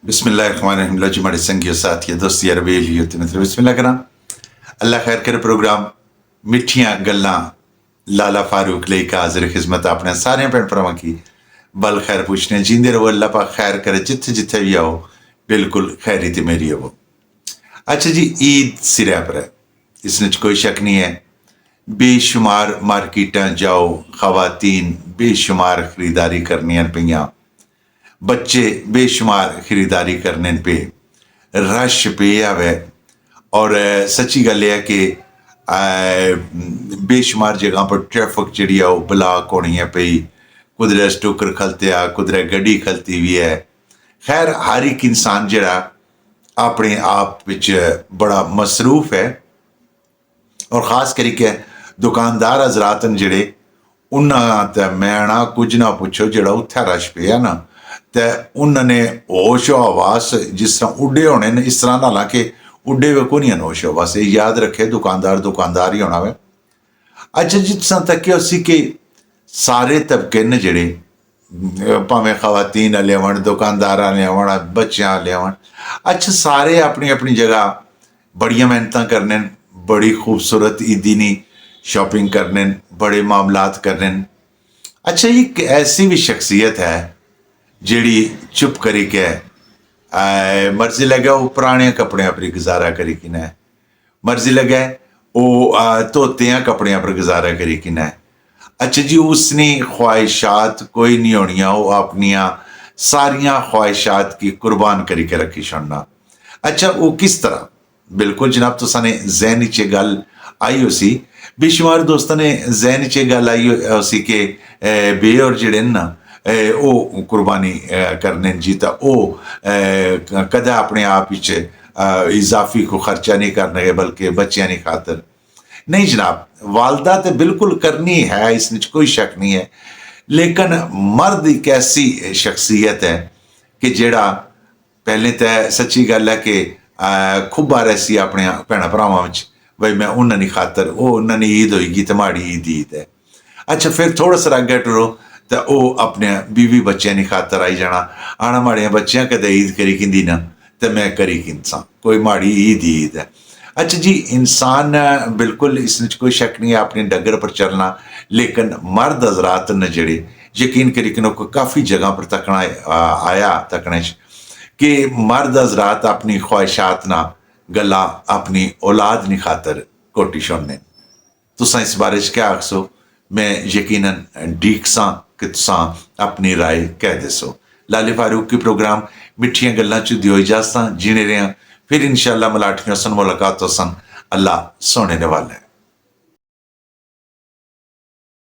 बिस्मिल्लाहिर्रहमानिर्रहीम जी माड़े संगियो साथियो दोस्ती रवेलियो ते मतलब बिस्मिल्लाह करा अल्लाह खैर करे प्रोग्राम मिठियां गल्लां लाला फारूक लेकर हाजिर खिदमत अपने सारे भैन भरावां की बल खैर पूछने जींदे रहो अल्लाह पाक खैर करे जिथे जिथे भी आओ बिल्कुल खैरी ते मेरी हो। अच्छा जी ईद सिरे पर है इसने कोई शक नहीं है। बेशुमार मार्केटां जाओ खवातीन बेशुमार खरीदारी करनियां पईयां बच्चे बेशुमार खरीदारी करने पे रश पे आवे और सच्ची गल है कि बेशुमार जगह पर ट्रैफिक जी ब्लॉक होनी है पई कुदरे स्टोकर खलते आ कुदरे गड्डी खलती भी है। खैर हर एक इंसान जरा अपने आप विच बड़ा मसरूफ है और ख़ास करके दुकानदार हजरात न जेड़े उन्हां ते मैं ना कुछ ना पुछो जेड़ा उत्थे रश पे ना तो उन्होंने होश हवास जिस तरह उड्डे होने न इस तरह ना हालांकि उड्डे हुए को नहीं होश हवास ये याद रखे दुकानदार दुकानदार ही होना वे। अच्छा जिस तरह तक उसी के सारे तबके न जेड़े भावें खवातीन वाले होन दुकानदार वाले होन बच्चों वाले होन अच्छा सारे अपनी अपनी जगह बड़िया मेहनत करने बड़ी खूबसूरत ईदी नी शॉपिंग करने बड़े मामलात करने। अच्छा एक ऐसी भी शख्सियत है जिड़ी चुप करी के मर्जी लगे वो पुराने कपड़े पर गुजारा करी कि न मर्जी लगे वो धोतिया कपड़े पर गुजारा करी कि न। अच्छा जी उसने ख्वाहिशात कोई नहीं होनिया वो अपनिया सारिया ख्वाहिशात की कुर्बान करी के रखी छोड़ना। अच्छा वो किस तरह बिल्कुल जनाब तुसा ने जहन च गल आई हो सी बेशुमार दोस्तों ने जहन च गल आई हो सी के बे और जड़े ना वो कुर्बानी करने जी तो कदा अपने आप इजाफी को खर्चा नहीं करने बल्कि बच्चियां नहीं खातर नहीं जनाब वालदा तो बिल्कुल करनी है इसमें कोई शक नहीं है। लेकिन मर्द एक ऐसी शख्सियत है कि जेड़ा पहले तो सच्ची गल है कि खुबा रहसी अपने भैन भरावां विच बई मैं उन्होंने खातर वो उन्होंने ईद होगी तो माड़ी ईद है। अच्छा फिर थोड़ा सा अग्गे टुरो तो वो अपने बीवी बच्चों की खातर आई जाना आना माड़िया बच्चियां कदे ईद करी किंदी ना तो मैं करी किंसा कोई माड़ी ईद है। अच्छा जी इंसान बिल्कुल इसमें कोई शक नहीं है अपने डगर पर चलना लेकिन मर्द हजरात न जड़े यकीन करी कि काफ़ी जगह पर तकना आया तकने कि मर्द हजरात अपनी ख्वाहिशात ना गल्लां अपनी औलाद नी खातर कोटी छोड़ने। तुसा इस बारे क्या आखसो मैं यकीनन डीकसा कि तुसा अपनी राय कह दसो। लाले फारूक की प्रोग्राम मिठियां गल्लां च दियो इजाजत जीने रहे फिर इंशाअल्लाह मलाटियों सन मुलाकात सन अल्लाह सोने वाला है।